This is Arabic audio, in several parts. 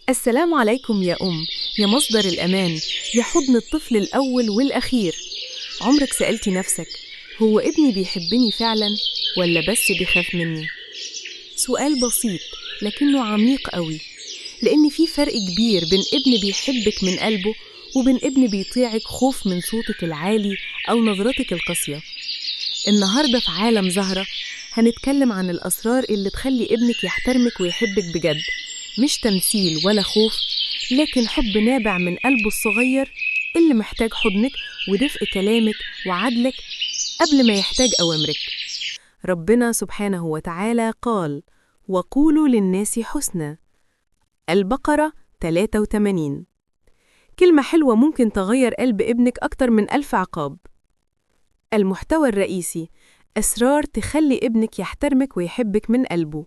السلام عليكم يا يا مصدر الأمان، يا حضن الطفل الأول والأخير. عمرك سألتي نفسك هو ابني بيحبني فعلا ولا بس بيخاف مني؟ سؤال بسيط لكنه عميق قوي، لأن في فرق كبير بين ابن بيحبك من قلبه وبين ابن بيطيعك خوف من صوتك العالي أو نظرتك القاسية. النهاردة في عالم زهرة هنتكلم عن الأسرار اللي تخلي ابنك يحترمك ويحبك بجد، مش تمثيل ولا خوف، لكن حب نابع من قلبه الصغير اللي محتاج حضنك ودفء كلامك وعدلك قبل ما يحتاج أوامرك. ربنا سبحانه وتعالى قال: وقولوا للناس حسنا. البقرة 83. كلمة حلوة ممكن تغير قلب ابنك أكتر من 1000 عقاب. المحتوى الرئيسي: أسرار تخلي ابنك يحترمك ويحبك من قلبه.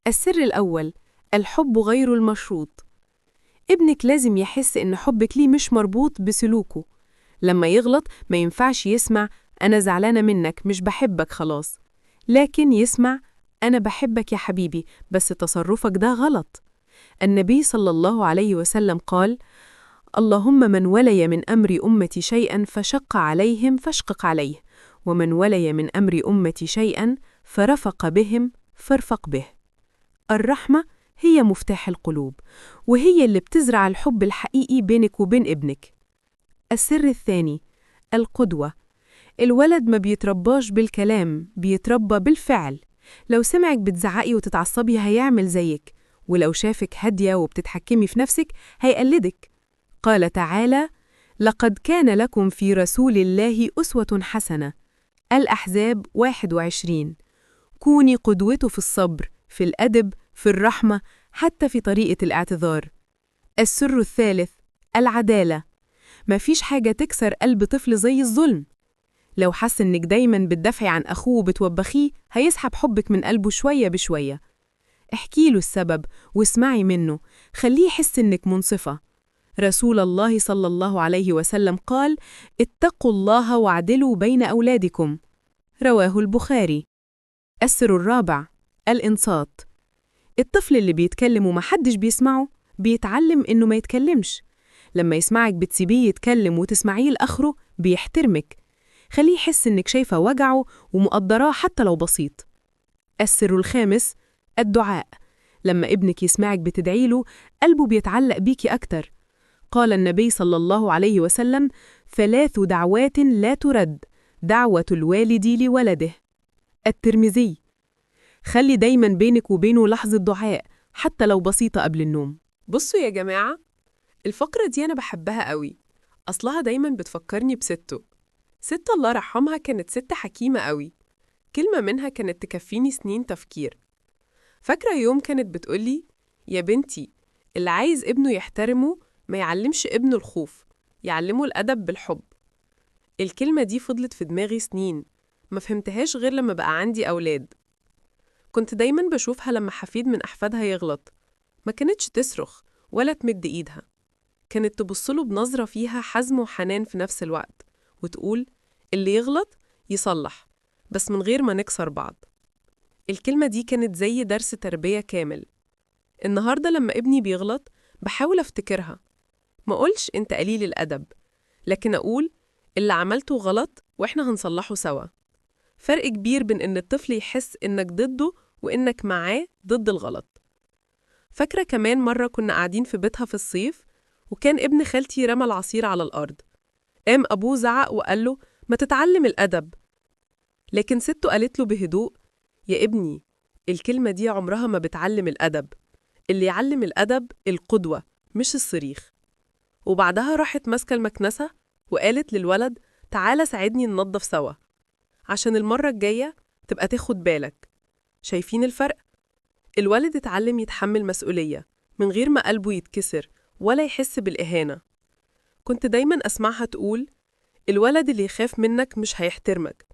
السر الأول: الحب غير المشروط. ابنك لازم يحس إن حبك ليه مش مربوط بسلوكه. لما يغلط ما ينفعش يسمع أنا زعلانة منك مش بحبك خلاص، لكن يسمع أنا بحبك يا حبيبي بس تصرفك ده غلط. النبي صلى الله عليه وسلم قال: اللهم من ولي من أمر أمتي شيئا فشق عليهم فاشقق عليه، ومن ولي من أمر أمتي شيئا فرفق بهم فارفق به. الرحمة هي مفتاح القلوب، وهي اللي بتزرع الحب الحقيقي بينك وبين ابنك. السر الثاني: القدوة. الولد ما بيترباش بالكلام، بيتربى بالفعل. لو سمعك بتزعقي وتتعصبي هيعمل زيك، ولو شافك هادية وبتتحكمي في نفسك هيقلدك. قال تعالى: لقد كان لكم في رسول الله أسوة حسنة. الأحزاب 21. كوني قدوته في الصبر، في الأدب، في الرحمة، حتى في طريقة الاعتذار. السر الثالث: العدالة. مفيش حاجة تكسر قلب طفل زي الظلم. لو حس إنك دايماً بتدافعي عن أخوه وبتوبخيه هيسحب حبك من قلبه شوية بشوية. احكي له السبب واسمعي منه، خليه يحس إنك منصفة. رسول الله صلى الله عليه وسلم قال: اتقوا الله واعدلوا بين أولادكم. رواه البخاري. السر الرابع: الإنصات. الطفل اللي بيتكلم ومحدش بيسمعه بيتعلم إنه ما يتكلمش. لما يسمعك بتسيبيه يتكلم وتسمعيه لآخره بيحترمك. خليه يحس إنك شايفة وجعه ومقدراه حتى لو بسيط. السر الخامس: الدعاء. لما ابنك يسمعك بتدعيله قلبه بيتعلق بيكي أكتر. قال النبي صلى الله عليه وسلم: 3 دعوات لا ترد: دعوة الوالد لولده. الترمذي. خلي دايما بينك وبينه لحظة دعاء حتى لو بسيطة قبل النوم. بصوا يا جماعة، الفقرة دي أنا بحبها قوي. أصلها دايماً بتفكرني بسته. ست الله يرحمها كانت ست حكيمة قوي. كلمة منها كانت تكفيني سنين تفكير. فاكرة يوم كانت بتقولي: يا بنتي، اللي عايز ابنه يحترمه ما يعلمش ابنه الخوف، يعلمه الأدب بالحب. الكلمة دي فضلت في دماغي سنين، ما فهمتهاش غير لما بقى عندي أولاد. كنت دايماً بشوفها لما حفيد من أحفادها يغلط، ما كانتش تصرخ ولا تمد إيدها، كانت تبصله بنظرة فيها حزم وحنان في نفس الوقت، وتقول: اللي يغلط يصلح، بس من غير ما نكسر بعض. الكلمة دي كانت زي درس تربية كامل. النهاردة لما ابني بيغلط بحاول أفتكرها، ما أقولش أنت قليل الأدب، لكن أقول اللي عملته غلط وإحنا هنصلحه سوا. فرق كبير بين إن الطفل يحس إنك ضده وإنك معاه ضد الغلط. فاكرة كمان مرة كنا قاعدين في بيتها في الصيف، وكان ابن خالتي رمى العصير على الأرض. قام أبوه زعق وقال له: ما تتعلم الأدب. لكن سته قالت له بهدوء: يا ابني، الكلمة دي عمرها ما بتعلم الأدب. اللي يعلم الأدب القدوة مش الصريخ. وبعدها راحت ماسكة المكنسة وقالت للولد: تعالى ساعدني ننظف سوا، عشان المرة الجاية تبقى تاخد بالك. شايفين الفرق؟ الولد اتعلم يتحمل مسؤولية من غير ما قلبه يتكسر ولا يحس بالإهانة. كنت دايماً أسمعها تقول: الولد اللي يخاف منك مش هيحترمك،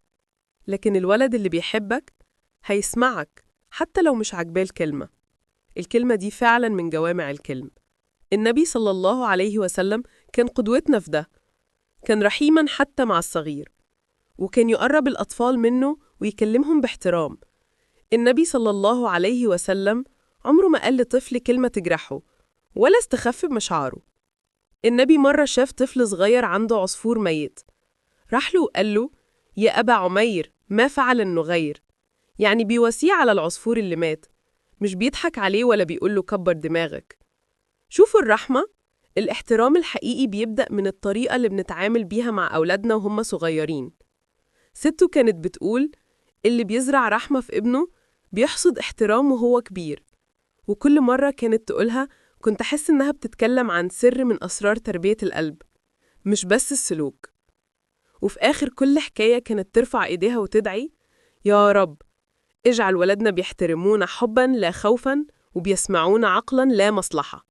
لكن الولد اللي بيحبك هيسمعك حتى لو مش عاجباه الكلمة. الكلمة دي فعلاً من جوامع الكلم. النبي صلى الله عليه وسلم كان قدوتنا في ده، كان رحيماً حتى مع الصغير، وكان يقرب الأطفال منه ويكلمهم باحترام. النبي صلى الله عليه وسلم عمره ما قال لطفل كلمة تجرحه، ولا استخف بمشاعره. النبي مرة شاف طفل صغير عنده عصفور ميت، راح له وقال له: يا أبا عمير، ما فعل النغير؟ يعني بيواسيه على العصفور اللي مات، مش بيضحك عليه ولا بيقول له كبر دماغك. شوفوا الرحمة، الاحترام الحقيقي بيبدأ من الطريقة اللي بنتعامل بيها مع أولادنا وهم صغيرين. سته كانت بتقول: اللي بيزرع رحمة في ابنه بيحصد احترام وهو كبير. وكل مرة كانت تقولها كنت أحس إنها بتتكلم عن سر من أسرار تربية القلب، مش بس السلوك. وفي آخر كل حكاية كانت ترفع إيديها وتدعي: يا رب اجعل ولدنا بيحترمونا حباً لا خوفاً، وبيسمعونا عقلاً لا مصلحة.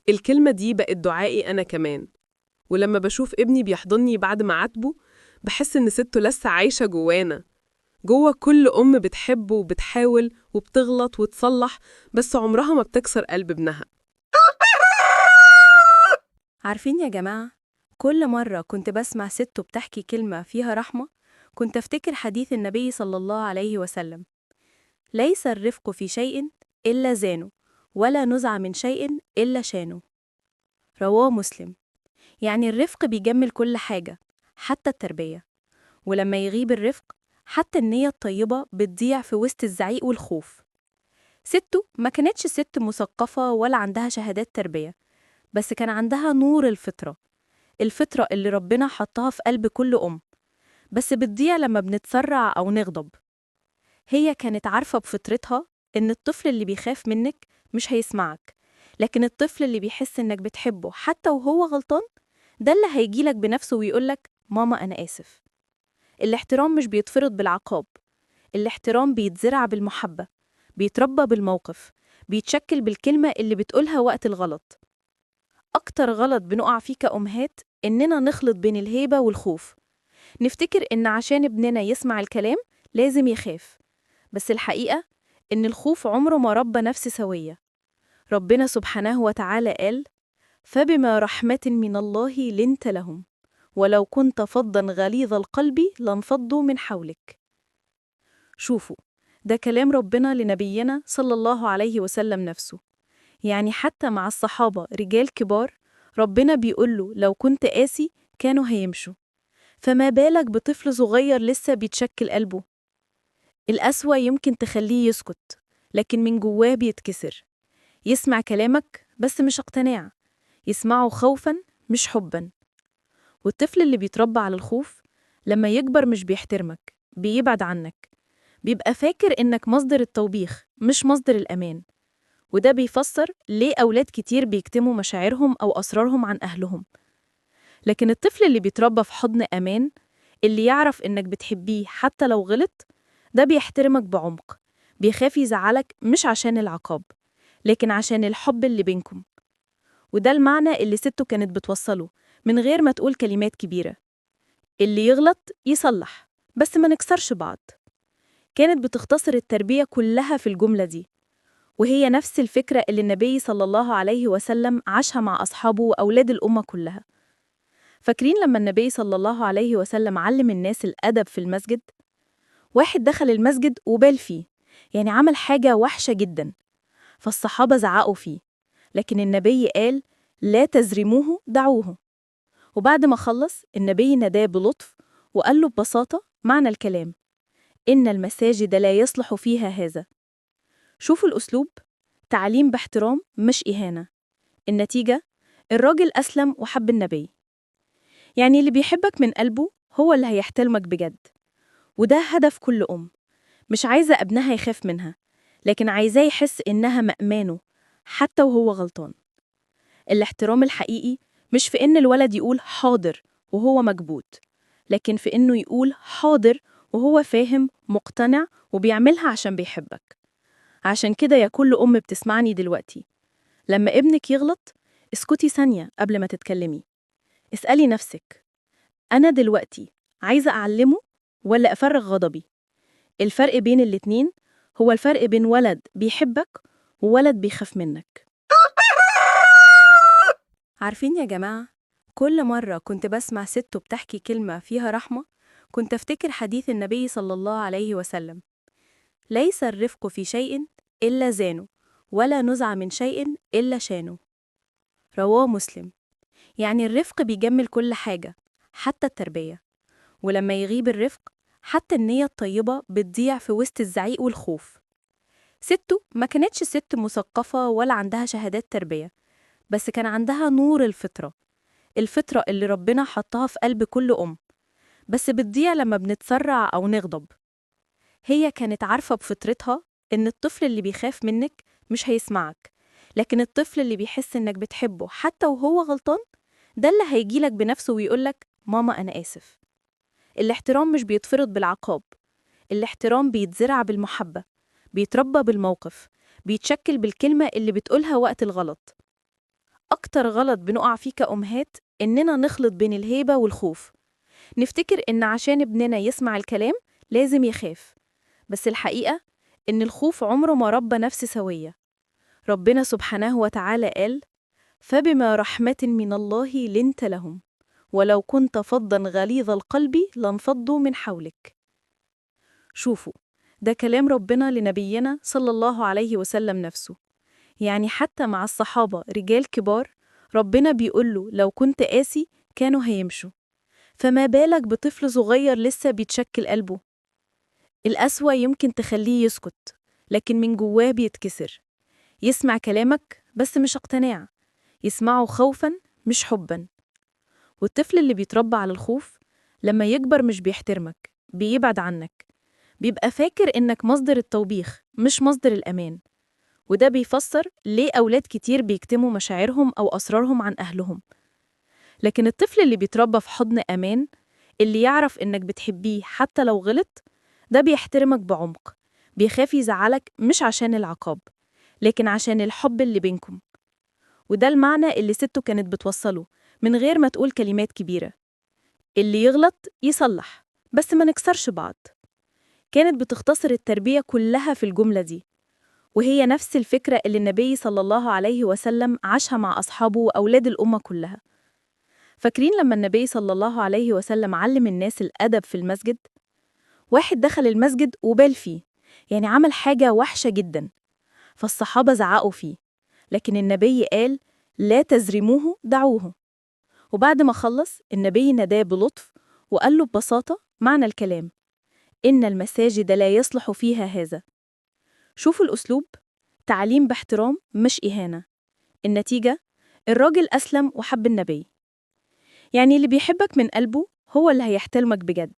الكلمة دي بقت دعائي أنا كمان، ولما بشوف ابني بيحضني بعد ما عاتبه بحس إن سته لسه عايشة جوانا، جوا كل أم بتحبه وبتحاول وبتغلط وتصلح، بس عمرها ما بتكسر قلب ابنها. عارفين يا جماعة، كل مرة كنت بسمع ست بتحكي كلمة فيها رحمة كنت أفتكر حديث النبي صلى الله عليه وسلم: ليس الرفق في شيء إلا زانه، ولا نزع من شيء إلا شانه. رواه مسلم. يعني الرفق بيجمل كل حاجة، حتى التربية. ولما يغيب الرفق، حتى النية الطيبة بتضيع في وسط الزعيق والخوف. سته ما كانتش ست مثقفة ولا عندها شهادات تربية، بس كان عندها نور الفطرة، الفطرة اللي ربنا حطها في قلب كل أم، بس بتضيع لما بنتسرع أو نغضب. هي كانت عارفة بفطرتها إن الطفل اللي بيخاف منك مش هيسمعك، لكن الطفل اللي بيحس إنك بتحبه حتى وهو غلطان، ده اللي هيجيلك بنفسه ويقولك ماما أنا آسف. الاحترام مش بيتفرض بالعقاب، الاحترام بيتزرع بالمحبة، بيتربى بالموقف، بيتشكل بالكلمة اللي بتقولها وقت الغلط. أكتر غلط بنقع فيه كأمهات إننا نخلط بين الهيبة والخوف، نفتكر إن عشان ابننا يسمع الكلام لازم يخاف، بس الحقيقة إن الخوف عمره ما ربى نفس سوية. ربنا سبحانه وتعالى قال: فبما رحمة من الله لنت لهم، ولو كنت فظا غليظ القلب لانفضوا من حولك. شوفوا، ده كلام ربنا لنبينا صلى الله عليه وسلم نفسه. يعني حتى مع الصحابة رجال كبار ربنا بيقوله لو كنت قاسي كانوا هيمشوا، فما بالك بطفل صغير لسه بيتشكل قلبه؟ القسوة يمكن تخليه يسكت، لكن من جواه بيتكسر. يسمع كلامك بس مش اقتناع، يسمعه خوفا مش حبا. والطفل اللي بيتربى على الخوف لما يكبر مش بيحترمك، بيبعد عنك، بيبقى فاكر إنك مصدر التوبيخ مش مصدر الأمان. وده بيفسر ليه أولاد كتير بيكتموا مشاعرهم أو أسرارهم عن أهلهم. لكن الطفل اللي بيتربى في حضن أمان، اللي يعرف إنك بتحبيه حتى لو غلط، ده بيحترمك بعمق، بيخاف يزعلك مش عشان العقاب، لكن عشان الحب اللي بينكم. وده المعنى اللي سته كانت بتوصله من غير ما تقول كلمات كبيرة: اللي يغلط يصلح، بس ما نكسرش بعض. كانت بتختصر التربية كلها في الجملة دي، وهي نفس الفكرة اللي النبي صلى الله عليه وسلم عاشها مع أصحابه وأولاد الأمة كلها. فاكرين لما النبي صلى الله عليه وسلم علم الناس الأدب في المسجد؟ واحد دخل المسجد وبال فيه، يعني عمل حاجة وحشة جدا، فالصحابة زعقوا فيه، لكن النبي قال: لا تزرموه، دعوه. وبعد ما خلص النبي ناداه بلطف وقال له ببساطة معنى الكلام: إن المساجد لا يصلح فيها هذا. شوفوا الأسلوب، تعليم باحترام مش إهانة. النتيجة، الراجل أسلم وحب النبي. يعني اللي بيحبك من قلبه هو اللي هيحترمك بجد. وده هدف كل أم، مش عايزة ابنها يخاف منها، لكن عايزاه يحس إنها مأمانه حتى وهو غلطان. الاحترام الحقيقي مش في إن الولد يقول حاضر وهو مكبوت، لكن في إنه يقول حاضر وهو فاهم مقتنع وبيعملها عشان بيحبك. عشان كده يا كل أم بتسمعني دلوقتي، لما ابنك يغلط اسكتي ثانية قبل ما تتكلمي. اسألي نفسك: أنا دلوقتي عايزة أعلمه ولا أفرغ غضبي؟ الفرق بين الاتنين هو الفرق بين ولد بيحبك وولد بيخاف منك. عارفين يا جماعة، كل مرة كنت بسمع ست بتحكي كلمة فيها رحمة كنت أفتكر حديث النبي صلى الله عليه وسلم: ليس الرفق في شيء إلا زانه، ولا نزع من شيء إلا شانه. رواه مسلم. يعني الرفق بيجمل كل حاجة، حتى التربية. ولما يغيب الرفق، حتى النية الطيبة بتضيع في وسط الزعيق والخوف. سته ما كانتش ست مثقفة ولا عندها شهادات تربية، بس كان عندها نور الفطرة، الفطرة اللي ربنا حطها في قلب كل أم، بس بتضيع لما بنتسرع أو نغضب. هي كانت عارفة بفطرتها إن الطفل اللي بيخاف منك مش هيسمعك، لكن الطفل اللي بيحس إنك بتحبه حتى وهو غلطان، ده اللي هيجيلك بنفسه ويقولك ماما أنا آسف. الاحترام مش بيتفرض بالعقاب، الاحترام بيتزرع بالمحبة، بيتربى بالموقف، بيتشكل بالكلمة اللي بتقولها وقت الغلط. أكتر غلط بنقع فيه كأمهات إننا نخلط بين الهيبة والخوف، نفتكر إن عشان ابننا يسمع الكلام لازم يخاف، بس الحقيقة إن الخوف عمره ما ربى نفس سوية. ربنا سبحانه وتعالى قال: فبما رحمة من الله لنت لهم ولو كنت فظا غليظ القلب لانفضوا من حولك. شوفوا، ده كلام ربنا لنبينا صلى الله عليه وسلم نفسه. يعني حتى مع الصحابة رجال كبار ربنا بيقوله لو كنت قاسي كانوا هيمشوا، فما بالك بطفل صغير لسه بيتشكل قلبه. القسوة يمكن تخليه يسكت، لكن من جواه بيتكسر. يسمع كلامك بس مش اقتناع، يسمعه خوفاً مش حباً. والطفل اللي بيتربى على الخوف لما يكبر مش بيحترمك، بيبعد عنك، بيبقى فاكر إنك مصدر التوبيخ مش مصدر الأمان. وده بيفسر ليه أولاد كتير بيكتموا مشاعرهم أو أسرارهم عن أهلهم. لكن الطفل اللي بيتربى في حضن أمان، اللي يعرف إنك بتحبيه حتى لو غلط، ده بيحترمك بعمق، بيخاف يزعلك مش عشان العقاب، لكن عشان الحب اللي بينكم. وده المعنى اللي سته كانت بتوصله من غير ما تقول كلمات كبيرة: اللي يغلط يصلح، بس ما نكسرش بعض. كانت بتختصر التربية كلها في الجملة دي، وهي نفس الفكرة اللي النبي صلى الله عليه وسلم عاشها مع أصحابه وأولاد الأمة كلها. فاكرين لما النبي صلى الله عليه وسلم علم الناس الأدب في المسجد؟ واحد دخل المسجد وبال فيه، يعني عمل حاجة وحشة جدا، فالصحابة زعقوا فيه، لكن النبي قال: لا تزرموه، دعوه. وبعد ما خلص النبي ناداه بلطف وقال له ببساطة معنى الكلام: إن المساجد لا يصلح فيها هذا. شوفوا الأسلوب، تعليم باحترام مش إهانة. النتيجة: الراجل أسلم وحب النبي. يعني اللي بيحبك من قلبه هو اللي هيحترمك بجد.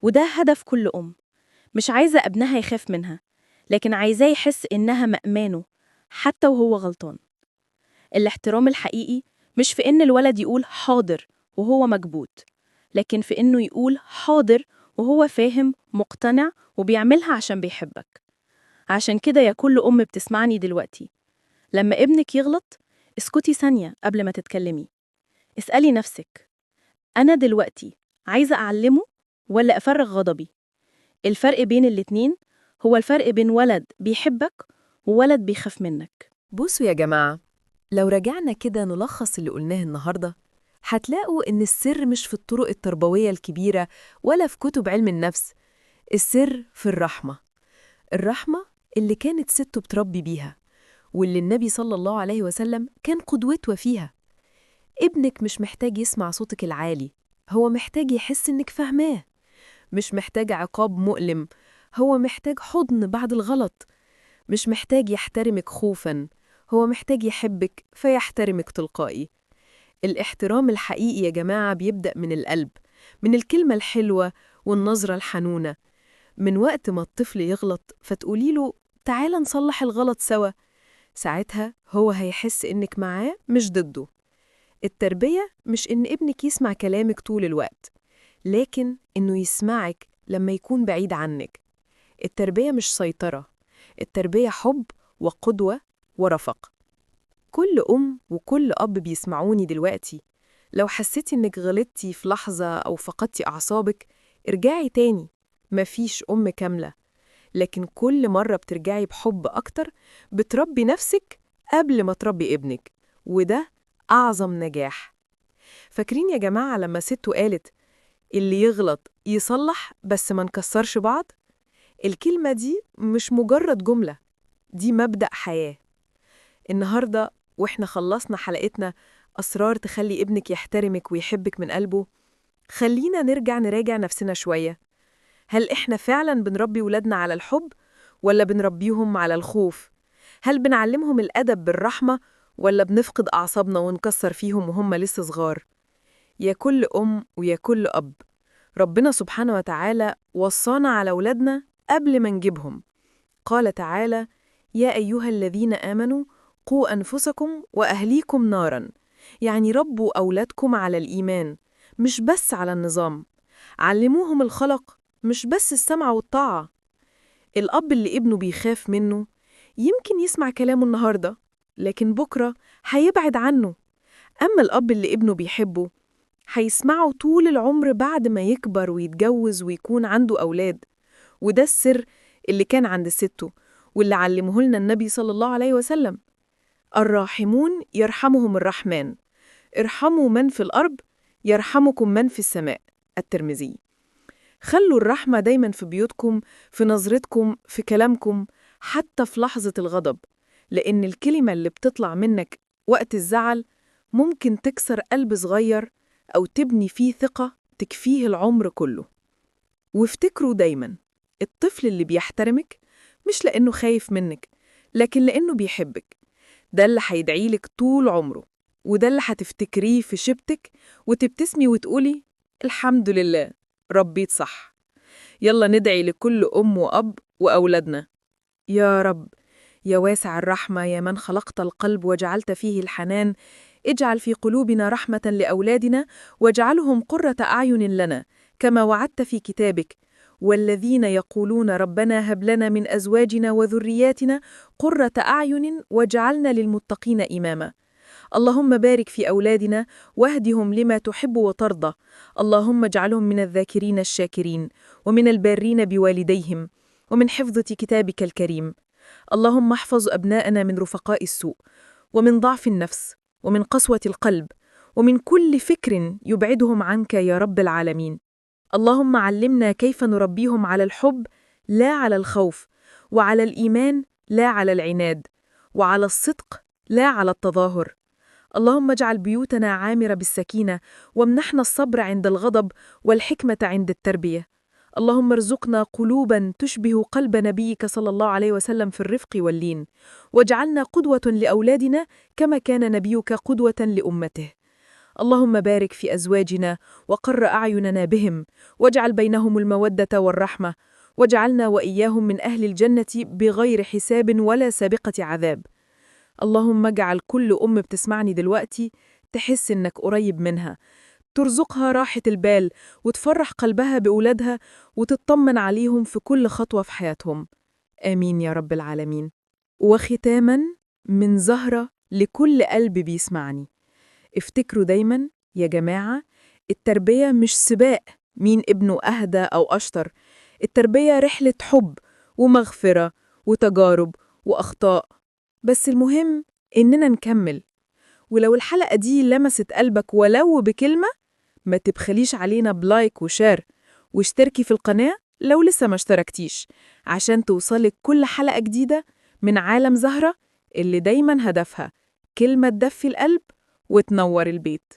وده هدف كل أم، مش عايزة ابنها يخاف منها، لكن عايزاه يحس إنها مأمانه حتى وهو غلطان. الاحترام الحقيقي مش في إن الولد يقول حاضر وهو مكبوت، لكن في إنه يقول حاضر وهو فاهم مقتنع وبيعملها عشان بيحبك. عشان كده يا كل أم بتسمعني دلوقتي، لما ابنك يغلط اسكتي ثانية قبل ما تتكلمي. اسألي نفسك: أنا دلوقتي عايزة أعلمه ولا أفرغ غضبي؟ الفرق بين الاتنين هو الفرق بين ولد بيحبك وولد بيخاف منك. بصوا يا جماعة، لو رجعنا كده نلخص اللي قلناه النهاردة، هتلاقوا إن السر مش في الطرق التربوية الكبيرة ولا في كتب علم النفس. السر في الرحمة، الرحمة اللي كانت سته بتربي بيها، واللي النبي صلى الله عليه وسلم كان قدوته فيها. ابنك مش محتاج يسمع صوتك العالي، هو محتاج يحس إنك فاهماه. مش محتاج عقاب مؤلم، هو محتاج حضن بعد الغلط. مش محتاج يحترمك خوفاً، هو محتاج يحبك فيحترمك تلقائي. الاحترام الحقيقي يا جماعة بيبدأ من القلب، من الكلمة الحلوة والنظرة الحنونة. من وقت ما الطفل يغلط فتقولي له تعالى نصلح الغلط سوا، ساعتها هو هيحس إنك معاه مش ضده. التربية مش إن ابنك يسمع كلامك طول الوقت، لكن إنه يسمعك لما يكون بعيد عنك. التربية مش سيطرة، التربية حب وقدوة ورفق. كل أم وكل أب بيسمعوني دلوقتي، لو حسيتي إنك غلطتي في لحظة أو فقدتي أعصابك، ارجعي تاني. مفيش أم كاملة، لكن كل مرة بترجعي بحب أكتر بتربي نفسك قبل ما تربي ابنك، وده أعظم نجاح. فاكرين يا جماعة لما سته قالت اللي يغلط يصلح بس ما نكسرش بعض؟ الكلمة دي مش مجرد جملة، دي مبدأ حياة. النهاردة وإحنا خلصنا حلقتنا أسرار تخلي ابنك يحترمك ويحبك من قلبه، خلينا نراجع نفسنا شوية. هل إحنا فعلاً بنربي ولادنا على الحب ولا بنربيهم على الخوف؟ هل بنعلمهم الأدب بالرحمة ولا بنفقد أعصابنا ونكسر فيهم وهم لسه صغار؟ يا كل أم ويا كل أب، ربنا سبحانه وتعالى وصانا على ولادنا قبل ما نجيبهم. قال تعالى: يا أيها الذين آمنوا قوا أنفسكم وأهليكم ناراً. يعني ربوا أولادكم على الإيمان، مش بس على النظام. علموهم الخلق، مش بس السمع والطاعة. الأب اللي ابنه بيخاف منه يمكن يسمع كلامه النهاردة، لكن بكرة هيبعد عنه. أما الأب اللي ابنه بيحبه هيسمعه طول العمر بعد ما يكبر ويتجوز ويكون عنده أولاد. وده السر اللي كان عند سته واللي علمه لنا النبي صلى الله عليه وسلم: الراحمون يرحمهم الرحمن، ارحموا من في الأرض يرحمكم من في السماء. الترمذي. خلوا الرحمة دايما في بيوتكم، في نظرتكم، في كلامكم، حتى في لحظة الغضب، لأن الكلمة اللي بتطلع منك وقت الزعل ممكن تكسر قلب صغير أو تبني فيه ثقة تكفيه العمر كله. وافتكروا دايما، الطفل اللي بيحترمك مش لأنه خايف منك، لكن لأنه بيحبك. ده اللي هيدعيلك طول عمره، وده اللي هتفتكريه في شبتك وتبتسمي وتقولي الحمد لله ربيت صح. يلا ندعي لكل أم وأب وأولادنا: يا رب، يا واسع الرحمة، يا من خلقت القلب وجعلت فيه الحنان، اجعل في قلوبنا رحمة لأولادنا واجعلهم قرة أعين لنا كما وعدت في كتابك: والذين يقولون ربنا هب لنا من أزواجنا وذرياتنا قرة أعين واجعلنا للمتقين إماما. اللهم بارك في أولادنا واهدهم لما تحب وترضى. اللهم اجعلهم من الذاكرين الشاكرين ومن البارين بوالديهم ومن حفظة كتابك الكريم. اللهم احفظ أبناءنا من رفقاء السوء ومن ضعف النفس ومن قسوة القلب ومن كل فكر يبعدهم عنك يا رب العالمين. اللهم علمنا كيف نربيهم على الحب لا على الخوف، وعلى الإيمان لا على العناد، وعلى الصدق لا على التظاهر. اللهم اجعل بيوتنا عامرة بالسكينة، وامنحنا الصبر عند الغضب والحكمة عند التربية. اللهم ارزقنا قلوباً تشبه قلب نبيك صلى الله عليه وسلم في الرفق واللين، واجعلنا قدوة لأولادنا كما كان نبيك قدوة لأمته. اللهم بارك في أزواجنا وقر أعيننا بهم، واجعل بينهم المودة والرحمة، واجعلنا وإياهم من أهل الجنة بغير حساب ولا سابقة عذاب. اللهم اجعل كل أم بتسمعني دلوقتي تحس إنك قريب منها، ترزقها راحة البال وتفرح قلبها بأولادها وتطمن عليهم في كل خطوة في حياتهم. آمين يا رب العالمين. وختاماً، من زهرة لكل قلب بيسمعني: افتكروا دايماً يا جماعة، التربية مش سباق مين ابنه أهدى أو أشطر. التربية رحلة حب ومغفرة وتجارب وأخطاء، بس المهم إننا نكمل. ولو الحلقة دي لمست قلبك ولو بكلمة، ما تبخليش علينا بلايك وشير، واشتركي في القناة لو لسه ما اشتركتيش، عشان توصلك كل حلقة جديدة من عالم زهرة اللي دايما هدفها كلمة تدفي القلب وتنور البيت.